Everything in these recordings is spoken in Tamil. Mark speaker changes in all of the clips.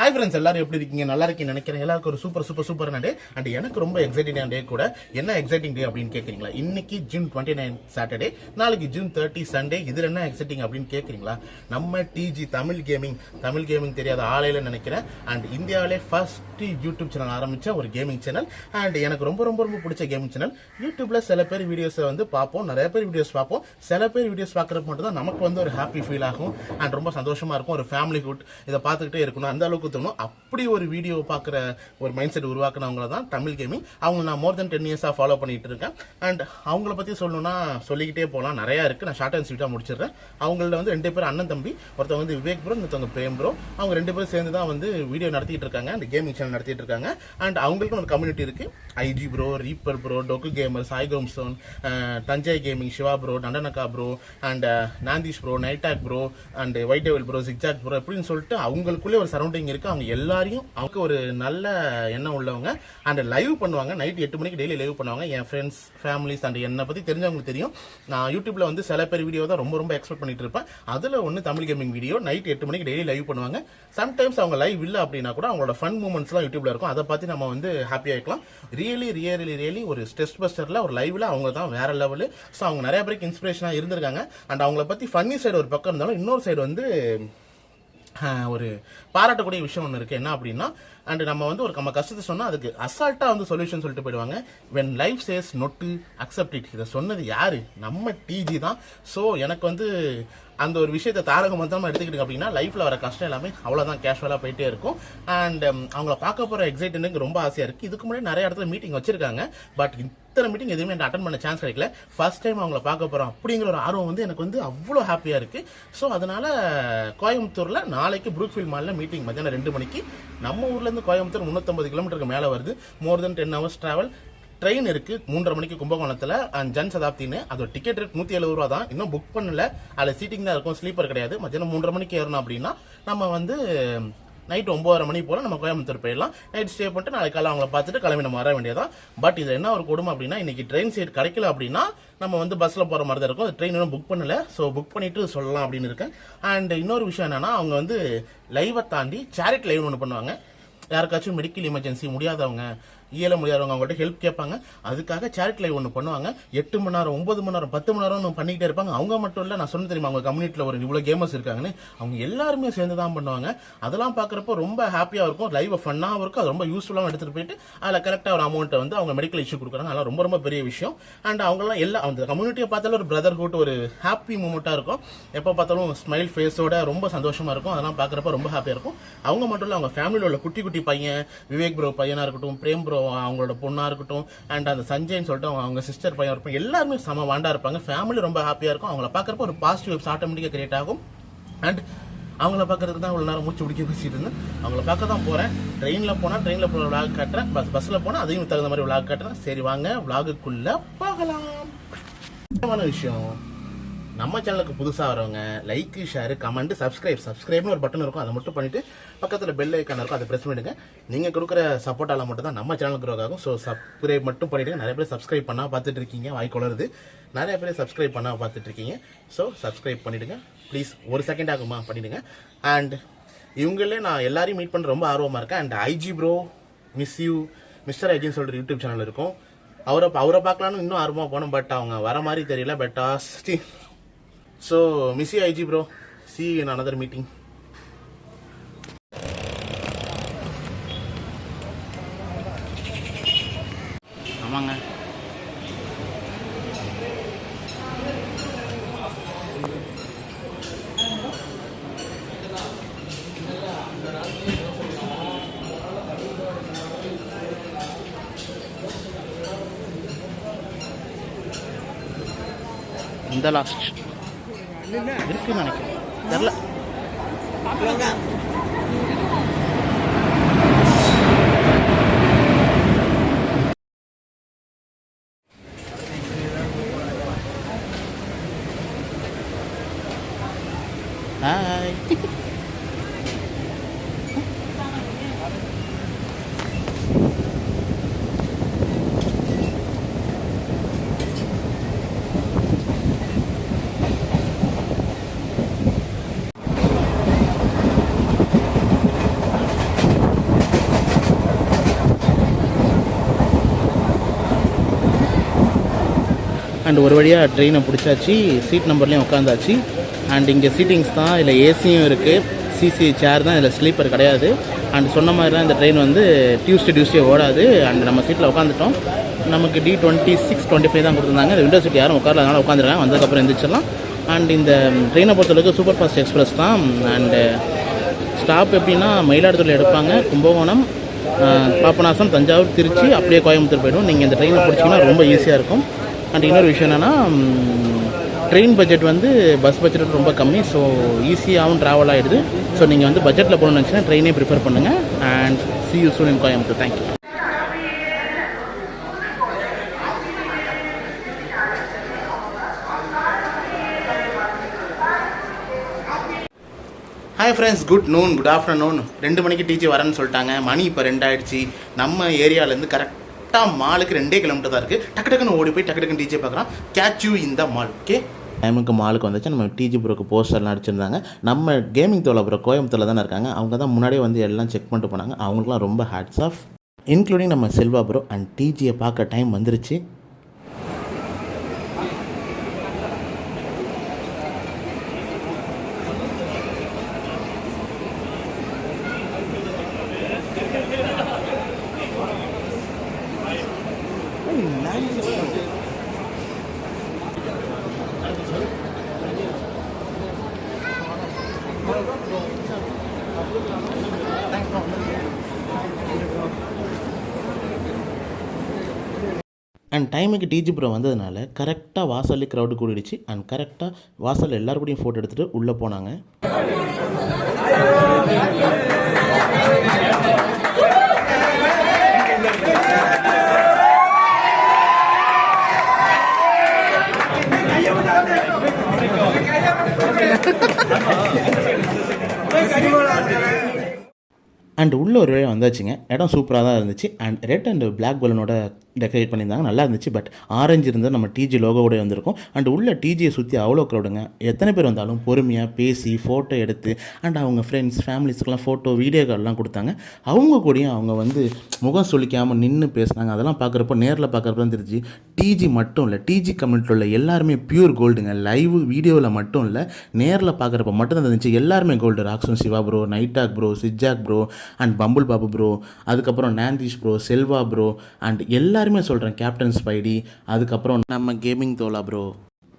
Speaker 1: ஹாய் ஃப்ரெண்ட்ஸ், எல்லாரும் எப்படி இருக்கீங்க? நல்லா இருக்கீங்கன்னு நினைக்கிறேன். எல்லாருக்கும் ஒரு சூப்பரான டே. அண்ட் எனக்கு ரொம்ப எக்ஸைட்டிங்கான டே கூட. என்ன எக்ஸைட்டிங் டே அப்படின்னு கேட்குறீங்களா? இன்னைக்கு ஜூன் 29 சாட்டர்டே, நாளைக்கு ஜூன் 30 சண்டே. இதில் என்ன எக்ஸைட்டிங் அப்படின்னு கேட்குறீங்களா? நம்ம டிஜி தமிழ் கேமிங் தெரியாத ஆலையில நினைக்கிறேன். அண்ட் இந்தியாவிலே ஃபர்ஸ்ட் யூடியூப் சேனல் ஆரம்பிச்ச ஒரு கேமிங் சேனல். அண்ட் எனக்கு ரொம்ப ரொம்ப ரொம்ப பிடிச்ச கேமிங் சேனல். யூடியூப்ல சில பேர் வீடியோஸை வந்து பார்ப்போம், நிறைய பேர் வீடியோஸ் பார்ப்போம். சில பேர் வீடியோஸ் பார்க்கறது மட்டும் தான் நமக்கு வந்து ஒரு ஹாப்பி ஃபீல் ஆகும் அண்ட் ரொம்ப சந்தோஷமா இருக்கும். ஒரு ஃபேமிலி ஹுட் இதை பார்த்துக்கிட்டே இருக்கணும் அந்த அளவுக்கு தோணும். அப்படி ஒரு வீடியோ பார்க்குற ஒரு மைண்ட் செட் உருவாக்குனவங்க தான் தமிழ் கேமிங். அவங்க நான் மோர் தென் 10 இயர்ஸாக ஃபாலோ பண்ணிட்டு இருக்கேன். அண்ட் அவங்கள பற்றி சொல்லணும்னா சொல்லிக்கிட்டே போகலாம், நிறையா இருக்குது. நான் ஷார்ட் அண்ட் ஸ்வீட்டாக முடிச்சிடுறேன். அவங்கள வந்து 2 பேர் அண்ணன் தம்பி, ஒருத்தவங்க வந்து விவேக் ப்ரோ, இன்னொருத்தவங்க பிரேம் ப்ரோ. அவங்க 2 பேரும் சேர்ந்து தான் வந்து வீடியோ நடத்திட்டு இருக்காங்க, அந்த கேமிங் சேனல் நடத்திட்டு இருக்காங்க. அண்ட் அவங்களுக்கும் ஒரு கம்யூனிட்டி இருக்கு. ஐஜி ப்ரோ, ரீப்பர் ப்ரோ, டொக்கு கேமர், சாய் கோம்ஸ்டோன், தஞ்சை கேமிங், சிவா ப்ரோ, நண்டனக்கா ப்ரோ, அண்ட் நாந்தீஷ் ப்ரோ, நைட்டாக் bro, and white devil bro, zigzag bro, எப்படின்னு சொல்லிட்டு அவங்களுக்குள்ளே ஒரு சரௌண்டிங் இருக்கு. அவங்க எல்லாரையும் அவங்க ஒரு நல்ல எண்ணம் உள்ளவங்க. அண்ட் லைவ் பண்ணுவாங்க, நைட் 8 மணிக்கு டெய்லி லைவ் பண்ணுவாங்க. என் ஃப்ரெண்ட்ஸ், ஃபேமிலிஸ் அண்ட் என்னை பற்றி தெரிஞ்சவங்களுக்கு தெரியும். நான் யூடியூப்ல வந்து சில பேர் வீடியோ தான் ரொம்ப ரொம்ப எக்ஸ்பெக்ட் பண்ணிட்டு இருப்பேன். அதில் ஒன்று தமிழ் கேமிங் வீடியோ நைட் 8 மணிக்கு டெய்லி லைவ் பண்ணுவாங்க. சம்டைம்ஸ் அவங்க லைவ் இல்லை அப்படின்னா கூட அவங்களோட ஃபன் மூமெண்ட்ஸ்லாம் யூடியூப்ல இருக்கும். அதை பார்த்து நம்ம வந்து ஹாப்பியாக இருக்கலாம். ரியலி ஒரு ஸ்ட்ரெஸ் பஸ்டர்ல ஒரு லைவ்ல அவங்க தான் வேற லெவலு. ஸோ அவங்க நிறைய பேருக்கு இன்ஸ்பிரேஷனாக இருந்திருக்காங்க. அண்ட் அவங்கள பற்றி ஃபன்னி சைடு ஒரு பக்கம் இருந்தாலும் இன்னொரு சைடு வந்து ஒரு பாராட்டக்கூடிய விஷயம் ஒன்று இருக்குது. என்ன அப்படின்னா, அண்ட் நம்ம வந்து ஒரு நம்ம கஷ்டத்தை சொன்னால் அதுக்கு அசால்ட்டாக வந்து சொல்யூஷன் சொல்லிட்டு போயிடுவாங்க. When life says not to accept it. இதை சொன்னது யாரு? நம்ம டிஜி தான். ஸோ எனக்கு வந்து அந்த ஒரு விஷயத்தை தாரக மொத்தமாக எடுத்துக்கிட்டு அப்படின்னா லைஃப்பில் வர கஷ்டம் எல்லாமே அவ்வளோதான் கேஷுவலாக போயிட்டே இருக்கும். அண்ட் அவங்கள பார்க்க போகிற எக்ஸைட்மெண்ட் ரொம்ப ஆசையாக இருக்குது. இதுக்கு முன்னாடி நிறைய இடத்துல மீட்டிங் வச்சிருக்காங்க. பட் இத்தனை மீட்டிங் எதுவுமே எனக்கு அட்டன் பண்ண சான்ஸ் கிடைக்கல. ஃபர்ஸ்ட் டைம் அவங்கள பார்க்க போகிறோம் அப்படிங்கிற ஒரு ஆர்வம் வந்து எனக்கு வந்து அவ்வளோ ஹாப்பியாக இருக்குது. ஸோ அதனால் கோயம்புத்தூரில் நாளைக்கு ப்ரூக்ஃபீல்ட் மாலில் மீட்டிங் மத்தியானம் 2 மணிக்கு. நம்ம ஊர்லேருந்து கோயம்புத்தூர் 350 கிலோமீட்டருக்கு மேலே வருது. மோர் தென் 10 hours ட்ராவல். ட்ரெயின் இருக்கு 3:30 மணிக்கு கும்பகோணத்தில். அண்ட் ஜன் சதாப்தின்னு அதோட டிக்கெட் ரேட் 170 ரூபா தான். இன்னும் புக் பண்ணல. அதில் சீட்டிங் தான் இருக்கும், ஸ்லீப்பர் கிடையாது. மத்தியானம் 3:30 மணிக்கு ஏறணும் அப்படின்னா நம்ம வந்து நைட் 9:30 மணி போல நம்ம கோயம்புத்தூர் போயிடலாம். நைட் ஸ்டே பண்ணிட்டு நாளைக்கு காலை அவங்கள பார்த்துட்டு கிளம்பி நம்ம வர வேண்டியதான். பட் இது என்ன ஒரு கொடுமை அப்படின்னா, இன்னைக்கு ட்ரெயின் சீட் கிடைக்கல அப்படின்னா நம்ம வந்து பஸ்ல போற மாதிரி தான் இருக்கும். அது ட்ரெயின் இன்னும் புக் பண்ணல. ஸோ புக் பண்ணிட்டு சொல்லலாம் அப்படின்னு இருக்கேன். அண்ட் இன்னொரு விஷயம் என்னன்னா, அவங்க வந்து லைவை தாண்டி சேரிட்டி லைவ் ஒன்று பண்ணுவாங்க. யாருக்காச்சும் மெடிக்கல் எமர்ஜென்சி முடியாதவங்க, இயல முடியாதவங்க அவங்கள்ட்ட ஹெல்ப் கேட்பாங்க. அதுக்காக சேரிட்டி லைவ் ஒன்று பண்ணுவாங்க. 8 மணி நேரம், 9 மணி நேரம், 10 மணி நேரம் பண்ணிக்கிட்டே இருப்பாங்க. அவங்க மட்டும் இல்லை, நான் சொன்ன தெரியுமா அவங்க கம்யூனிட்டியில் ஒரு இவ்வளோ கேமர்ஸ் இருக்காங்கன்னு. அவங்க எல்லாருமே சேர்ந்து தான் பண்ணுவாங்க. அதெல்லாம் பார்க்குறப்போ ரொம்ப ஹாப்பியாக இருக்கும். லைவ் ஃபன்னாகவும் இருக்கும். அது ரொம்ப யூஸ்ஃபுல்லாகவும் எடுத்துகிட்டு போயிட்டு அதில் கரெக்டாக ஒரு அமௌண்ட்டை வந்து அவங்க மெடிக்கல் இஷ்யூ கொடுக்குறாங்க. அதெல்லாம் ரொம்ப ரொம்ப பெரிய விஷயம். அண்ட் அவங்களாம் எல்லாம் அந்த கம்யூனிட்டியை பார்த்தாலும் ஒரு பிரதர்ஹுட், ஒரு ஹாப்பி மூமெண்ட்டாக இருக்கும். எப்போ பார்த்தாலும் ஸ்மைல் ஃபேஸோட ரொம்ப சந்தோஷமாக இருக்கும். அதெல்லாம் பார்க்குறப்ப ரொம்ப ஹாப்பியாக இருக்கும். அவங்க மட்டும் இல்லை, அவங்க ஃபேமிலியில் உள்ள குட்டி குட்டி பையன், விவேக் ப்ரோ பையனாக இருக்கட்டும், பிரேம் ப்ரோ அவங்களோட பொண்ணாக இருக்கட்டும், அண்ட் அந்த சஞ்சய்னு சொல்லிட்டு அவங்க சிஸ்டர் பையன் இருப்பாங்க. எல்லாருமே செம வாண்டா இருப்பாங்க. ஃபேமிலி ரொம்ப ஹாப்பியாக இருக்கும். அவங்கள பார்க்குறப்ப ஒரு பாசிட்டிவ் வைப்ஸ் ஆட்டோமேட்டிக்காக கிரியேட் ஆகும். அண்ட் அவங்கள பார்க்கறதுக்கு தான் இவ்வளோ நேரம் மூச்சு பிடிக்க பேசிட்டு இருந்தேன். அவங்கள பார்க்க தான் போகிறேன். ட்ரெயினில் போனால் ட்ரெயினில் போகிற விளாக் காட்டுறேன். பஸ்ஸில் போனால் அதையும் தகுந்த மாதிரி விளாக் காட்டுறேன். சரி வாங்க விளாகுக்குள்ளே போகலாம். முக்கியமான விஷயம், நம்ம சேனலுக்கு புதுசாக வரவங்க லைக், ஷேர், கமெண்ட், சப்ஸ்கிரைப்னு ஒரு பட்டன் இருக்கும். அதை மட்டும் பண்ணிட்டு பக்கத்தில் பெல் ஐக்கான் இருக்கும், அதை ப்ரெஸ் பண்ணிடுங்க. நீங்கள் கொடுக்குற சப்போர்ட்டால் மட்டும் தான் நம்ம சேனல் க்ரோ ஆகும். ஸோ சப்ஸ்கிரைப் மட்டும் பண்ணிடுங்க. நிறைய பேர் சப்ஸ்கிரைப் பண்ணால் பார்த்துட்டு இருக்கீங்க, வாய்க்குளருது. நிறைய பேர் சப்ஸ்கிரைப் பண்ணால் பார்த்துட்டு இருக்கீங்க. ஸோ சப்ஸ்கிரைப் பண்ணிடுங்க ப்ளீஸ். ஒரு செகண்ட் ஆகுமா பண்ணிடுங்க. அண்ட் இவங்களே நான் எல்லாரையும் மீட் பண்ண ரொம்ப ஆர்வமாக இருக்கேன். And IG bro, miss you, mister ஐஜின்னு சொல்லிட்டு யூடியூப் சேனல் இருக்கும். அவரை பார்க்கலான்னு இன்னும் ஆர்வமாக போனோம். பட் அவங்க வர மாதிரி தெரியல. But So, miss you IG bro. See you in another meeting. ஆமாங்க. இந்த லாஸ்ட் இருக்குன்னு நினைக்கிறேன், தெரில. ஹாய். அண்ட் ஒரு வழியாக ட்ரெயினை பிடிச்சாச்சு, சீட் நம்பர்லேயும் உட்காந்தாச்சு. அண்ட் இங்கே சீட்டிங்ஸ் தான், இல்லை ஏசியும் இருக்குது, சிசி சேர் தான், இதில் ஸ்லீப்பர் கிடையாது. அண்ட் சொன்ன மாதிரி தான் இந்த ட்ரெயின் வந்து டியூஸ்டே ஓடாது. அண்ட் நம்ம சீட்டில் உட்காந்துட்டோம். நமக்கு D26, 25 தான் கொடுத்துருந்தாங்க. இந்த விண்டோ சீட் யாரும் உட்காரல, அதனால் உட்காந்துருக்காங்க. வந்ததுக்கப்புறம் எந்திரிச்சிடலாம். அண்ட் இந்த ட்ரெயினை பொறுத்தளவுக்கு சூப்பர் ஃபாஸ்ட் எக்ஸ்பிரஸ் தான். அண்டு ஸ்டாப் எப்படின்னா மயிலாடுதுறையில் எடுப்பாங்க, கும்பகோணம், பாபநாசம், தஞ்சாவூர், திருச்சி, அப்படியே கோயம்புத்தூர் போய்டும். நீங்கள் இந்த ட்ரெயினை பிடிச்சிங்கன்னா ரொம்ப ஈஸியாக இருக்கும். அண்ட் இன்னொரு விஷயம் என்னென்னா, ட்ரெயின் பட்ஜெட் வந்து பஸ் பட்ஜெட் ரொம்ப கம்மி. ஸோ ஈஸியாகவும் ட்ராவல் ஆகிடுது. ஸோ நீங்கள் வந்து பட்ஜெட்டில் போகணும்னு நினச்சிங்கன்னா ட்ரெயினே ப்ரிஃபர் பண்ணுங்கள். And see you soon in Coimbatore. Thank you. Hi friends, good afternoon. 2 மணிக்கு டிஜி வரேன்னு சொல்லிட்டாங்க. மணி இப்போ 2 ஆகிடுச்சு. நம்ம ஏரியாவிலேருந்து கரெக்டாக மாலுக்கு 2 கிலோமீட்டர் தான் இருக்குது. டக்குன்னு ஓடி போய் டக்குன்னு டிஜே பார்க்குறான். கேட்ச் யூ இந்த மால். ஓகே, டைமுக்கு மாலுக்கு வந்துச்சு. நம்ம டிஜி ப்ரோக்கு போஸ்டர்லாம் அடிச்சிருந்தாங்க. நம்ம கேமிங் தோலை ப்ரோ கோயம்புத்தூரில் தானே இருக்காங்க. அவங்க தான் முன்னாடியே வந்து எல்லாம் செக் பண்ணிட்டு போனாங்க. அவங்களுக்குலாம் ரொம்ப ஹேட்ஸ் ஆஃப், இன்க்ளூடிங் நம்ம செல்வா ப்ரோ. அண்ட் டிஜியை பார்க்க டைம் வந்துருச்சு. அண்ட் டைமுக்கு டிஜி ப்ரோ வந்ததுனால கரெக்டாக வாசல்லே க்ரௌடு கூடிடுச்சு. அண்ட் கரெக்டாக வாசலில் எல்லாருக்கூடையும் ஃபோட்டோ எடுத்துகிட்டு உள்ளே போனாங்க. அண்ட் உள்ள ஒரு வழியாக வந்தாச்சுங்க. இடம் சூப்பராக தான் இருந்துச்சு. அண்ட் ரெட் அண்ட் பிளாக் பலூனோட டெக்கரேட் பண்ணியிருந்தாங்க, நல்லா இருந்துச்சு. பட் ஆரஞ்சு இருந்தால் நம்ம டிஜி லோகோவோட வந்திருக்கும். அண்ட் உள்ள டிஜியை சுற்றி அவ்வளோ க்ரௌடுங்க. எத்தனை பேர் வந்தாலும் பொறுமையாக பேசி ஃபோட்டோ எடுத்து அண்ட் அவங்க ஃப்ரெண்ட்ஸ் ஃபேமிலிஸ்க்கெலாம் ஃபோட்டோ வீடியோ கார்டெலாம் கொடுத்தாங்க. அவங்க கூடயும் அவங்க வந்து முகம் சொல்லிக்காமல் நின்று பேசினாங்க. அதெல்லாம் பார்க்குறப்போ நேரில் பார்க்குறப்ப தான் தெரிஞ்சு டிஜி மட்டும் இல்லை, டிஜி கம்யூனிட்டியில் உள்ள எல்லாருமே பியூர் கோல்டுங்க. லைவ் வீடியோவில் மட்டும் இல்லை, நேரில் பார்க்குறப்ப மட்டும் தான் இருந்துச்சு எல்லாருமே கோல்டு. ராக்ஸுன் சிவா ப்ரோ, நைட்டாக் ப்ரோ, சிஜாக் ப்ரோ அண்ட் பம்புல் பாபு ப்ரோ, அதுக்கப்புறம் Nandheesh bro, Selva bro and எல்லாருமே சொல்கிறேன், கேப்டன் ஸ்பைடி, அதுக்கப்புறம் நம்ம கேமிங் தோலா ப்ரோ,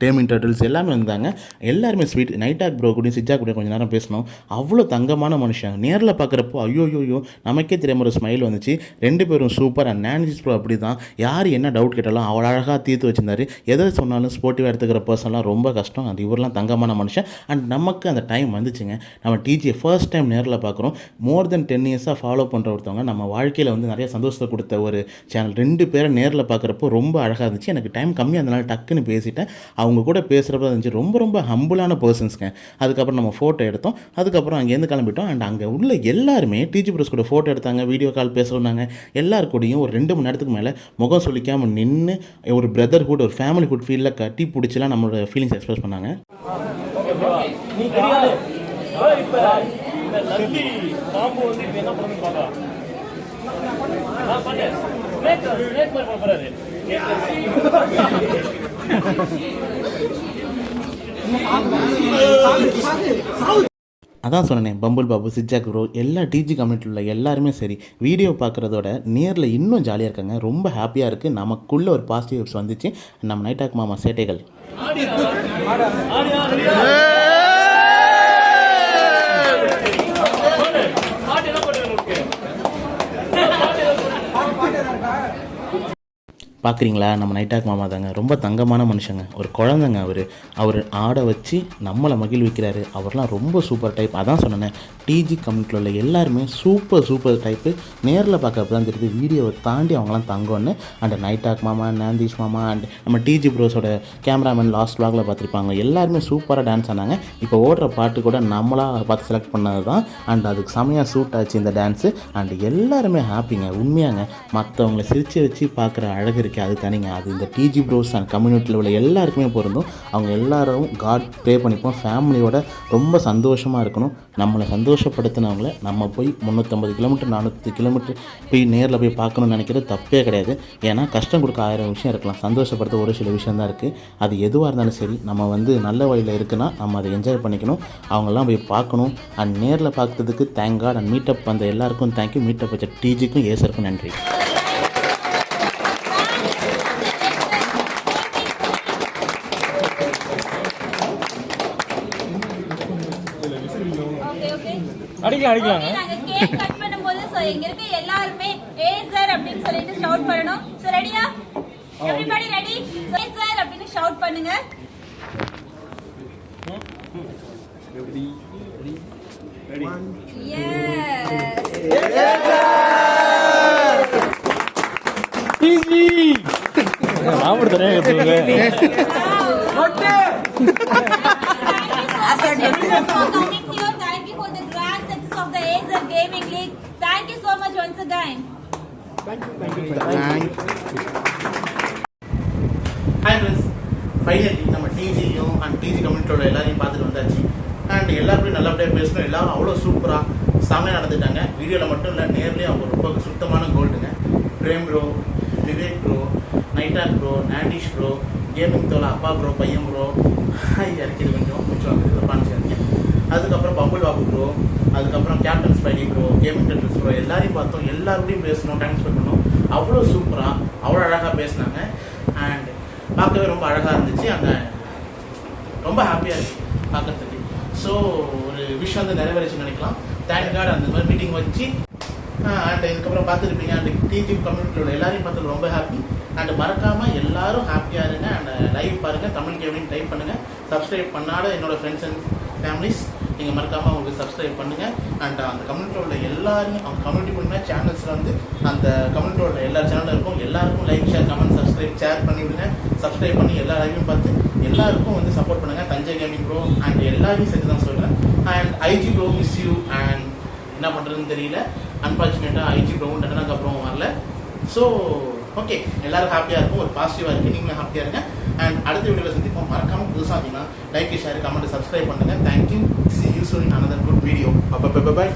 Speaker 1: டேமிங் டர்ட்டில்ஸ் எல்லாமே வந்தாங்க. எல்லாருமே ஸ்வீட். நைட்டாக் ப்ரோ கூட சிஜாக் கூட கொஞ்சம் நேரம் பேசணும். அவ்வளோ தங்கமான மனுஷன். நேரில் பார்க்குறப்போ ஐயோ நமக்கே தெரியாமல் ஒரு ஸ்மைல் வந்துச்சு. 2 பேரும் சூப்பர். அண்ட் நான்ஜிஸ் ப்ரோ அப்படி தான். யார் என்ன டவுட் கேட்டாலும் அவ்வளோ அழகாக தீர்த்து வச்சிருந்தாரு. எதை சொன்னாலும் ஸ்போர்ட்டிவாக எடுத்துக்கிற பர்சன்லாம் ரொம்ப கஷ்டம். அது இவரெலாம் தங்கமான மனுஷன். அண்ட் நமக்கு அந்த டைம் வந்துச்சுங்க. நம்ம டிஜியை ஃபர்ஸ்ட் டைம் நேரில் பார்க்குறோம். மோர் தென் 10 இயர்ஸாக ஃபாலோ பண்ணுற ஒருத்தவங்க நம்ம வாழ்க்கையில் வந்து நிறைய சந்தோஷத்தை கொடுத்த ஒரு சேனல். 2 பேரை நேரில் பார்க்குறப்போ ரொம்ப அழகாக இருந்துச்சு. எனக்கு டைம் கம்மியாக இருந்தனால டக்குன்னு பேசிட்டேன். அவங்க கூட பேசுகிறப்ப இருந்துச்சு. ரொம்ப ஹம்பிளான பர்சன்ஸ்ங்க. அதுக்கப்புறம் நம்ம ஃபோட்டோ எடுத்தோம். அதுக்கப்புறம் அங்கேருந்து கிளம்பிட்டோம். அண்ட் அங்கே உள்ள எல்லாருமே டிஜி ப்ரோஸ் கூட ஃபோட்டோ எடுத்தாங்க, வீடியோ கால் பேச சொன்னாங்க. எல்லாருக்கூடையும் ஒரு 2 மணி நேரத்துக்கு மேலே முகம் சொல்லிக்காமல் நின்று ஒரு பிரதர்ஹுட், ஒரு ஃபேமிலிஹுட் ஃபீலில் கட்டி பிடிச்சலாம் நம்மளோட ஃபீலிங்ஸ் எக்ஸ்பிரஸ் பண்ணாங்க. அதான் சொன்னேன், பம்புல் பாபு, சிஜாக் ப்ரோ, எல்லா டிஜி கம்யூனிட்டியில் உள்ள எல்லாருமே சரி, வீடியோ பார்க்குறதோட நேரில் இன்னும் ஜாலியாக இருக்காங்க. ரொம்ப ஹாப்பியாக இருக்குது. நமக்குள்ளே ஒரு பாசிட்டிவ்ஸ் வந்துச்சு. நம்ம நைட்டாக் மாமா சேட்டைகள். பார்க்குறீங்களா, நம்ம நைட்டாக் மாமா தாங்க. ரொம்ப தங்கமான மனுஷங்க. ஒரு குழந்தைங்க. அவர் ஆட வச்சு நம்மளை மகிழ்விக்கிறாரு. அவர்லாம் ரொம்ப சூப்பர் டைப். அதான் சொன்னேன், டிஜி கம்யூனிட்டியில் உள்ள எல்லாருமே சூப்பர் டைப்பு. நேரில் பார்க்கறப்ப தான் தெரியுது வீடியோவை தாண்டி அவங்களாம் தங்கம்னு. அண்ட் நைட்டாக் மாமா, நாந்தீஷ் மாமா அண்ட் நம்ம டிஜி ப்ரோஸோட கேமராமேன் லாஸ்ட் வ்ளாகில் பார்த்துருப்பாங்க. எல்லாருமே சூப்பராக டான்ஸ் ஆனாங்க. இப்போ ஓடுற பாட்டு கூட நம்மளாக பார்த்து செலக்ட் பண்ணது தான். அண்ட் அதுக்கு செமையாக சூட் ஆச்சு இந்த டான்ஸு. அண்ட் எல்லாருமே ஹாப்பிங்க. உண்மையாங்க, மற்றவங்களை சிரித்து வச்சு பார்க்குற அழகு இருக்கே அது தனிங்க. அது இந்த டிஜி ப்ரோஸ் அண்ட் கம்யூனிட்டியில் உள்ள எல்லாருக்குமே பொருந்தும். அவங்க எல்லாரும் காட் ப்ரே பண்ணிப்போம். ஃபேமிலியோட ரொம்ப சந்தோஷமாக இருக்கணும். நம்மளை சந்தோஷப்படுத்தினவங்கள நம்ம போய் 350 கிலோமீட்டர் 400 கிலோமீட்டர் போய் நேரில் போய் பார்க்கணும்னு நினைக்கிறது தப்பே கிடையாது. ஏன்னா கஷ்டம் கொடுக்க 1000 விஷயம் இருக்கலாம், சந்தோஷப்படுத்த ஒரு சில விஷயம் தான் இருக்குது. அது எதுவாக இருந்தாலும் சரி, நம்ம வந்து நல்ல வழியில் இருக்குன்னா நம்ம அதை என்ஜாய் பண்ணிக்கணும். அவங்கெல்லாம் போய் பார்க்கணும். அண்ட் நேரில் பார்க்குறதுக்கு தேங்க் காட். அண்ட் மீட்டப் வந்த எல்லாருக்கும் தேங்க்யூ. மீட்டப் வச்ச டிஜிக்கும் ஏசருக்கும் நன்றி.
Speaker 2: அடிக்கலாம். நாங்க கேக் கட் பண்ணும்போது சோ இங்க இருக்க எல்லாரும் ஏசர் அப்படினு சொல்லிட்டு ஷவுட் பண்ணனும். சோ ரெடியா? Everybody ready? ஏசர் அப்படினு ஷவுட் பண்ணுங்க. ரெடி. எஸ்.
Speaker 3: ஈஸி. நான் தரேன் சொல்லுங்க.
Speaker 2: மொட்டை. Thank you for the grand success of the Acer Gaming League. Thank you so much once again.
Speaker 1: Thank you. Hi friends. Finally நம்ம டிஜியும் அண்ட் டிஜி கம்யூனிட்டியோட எல்லாரையும் பார்த்துட்டு வந்தாச்சு. அண்ட் எல்லாருமே நல்லபடியாக பேசணும். எல்லாரும் அவ்வளோ சூப்பராக செம்மையாக நடந்துட்டாங்க. வீடியோவில் மட்டும் இல்லை, நேர்லேயும் அவங்க ரொம்ப சுத்தமான கோல்டுங்க. பிரேம் ப்ரோ, விவேக் ப்ரோ, நைட்டாக் ப்ரோ, நாடிஷ் ப்ரோ, கேமிங் தோல அப்பா ப்ரோ, பையன் ப்ரோ, இறக்கிது கொஞ்சம் பாண்டிச்சாங்க. அதுக்கப்புறம் பம்புல் பாபு ப்ரோ, அதுக்கப்புறம் captain spidey bro, gaming tetris bro, எல்லாரையும் பார்த்தோம். எல்லாருடையும் பேசணும், டைம் ஸ்பெண்ட் பண்ணோம். அவ்வளோ சூப்பராக அவ்வளோ அழகாக பேசினாங்க. அண்ட் பார்க்கவே ரொம்ப அழகாக இருந்துச்சு. அங்கே ரொம்ப ஹாப்பியாக இருந்துச்சு பார்க்கறதுக்கு. ஸோ ஒரு விஷயம் வந்து நிறைவேறிச்சுன்னு நினைக்கலாம். தேங்க் காட் அந்த மாதிரி மீட்டிங் வச்சு. அண்ட் இதுக்கப்புறம் பார்த்துருப்பீங்க. அண்ட் டிஜி கம்யூனிட்டியோட எல்லாரையும் பார்த்து ரொம்ப ஹாப்பி. அண்ட் மறக்காமல் எல்லாரும் ஹாப்பியாக இருங்க. அண்ட் லைவ் பாருங்கள், தமிழ் கேமிங் டைப் பண்ணுங்கள். சப்ஸ்கிரைப் பண்ணாத என்னோட ஃப்ரெண்ட்ஸ் அண்ட் ஃபேமிலிஸ் நீங்கள் மறக்காமல் உங்களுக்கு சப்ஸ்கிரைப் பண்ணுங்கள். அண்ட் அந்த கம்யூனிட்டியோட எல்லாரும் அவங்க கம்யூனிட்டி பண்ணினா சேனல்ஸில் வந்து அந்த கம்யூனிட்டியோட எல்லா சேனலும் இருக்கும். எல்லாருக்கும் லைக், ஷேர், கமெண்ட், ஷேர் பண்ணிவிடுங்க. சப்ஸ்கிரைப் பண்ணி எல்லா லைவையும் பார்த்து எல்லாருக்கும் வந்து சப்போர்ட் பண்ணுங்கள். தஞ்சை கேமிங் ப்ரோ அண்ட் எல்லாரையும் சேர்த்து தான் சொல்கிறேன். And IG bro miss you. And என்ன பண்ணுறதுன்னு தெரியல. அன்ஃபார்ச்சுனேட்டாக ஐஜி ப்ரோவும் டென்னக்கு அப்புறம் வரல. ஸோ ஓகே, எல்லாரும் ஹாப்பியாக இருக்கும். ஒரு பாசிட்டிவாக இருக்குது. நீங்களும் ஹாப்பியாக இருங்க. அண்ட் அடுத்த வீடியோவில் சந்திப்போம். மறக்காமல் புதுசாக இருந்தீங்கன்னா லைக், ஷேர், கமெண்ட், சப்ஸ்கிரைப் பண்ணுங்கள். Thank you. See you soon in another good video. Bye.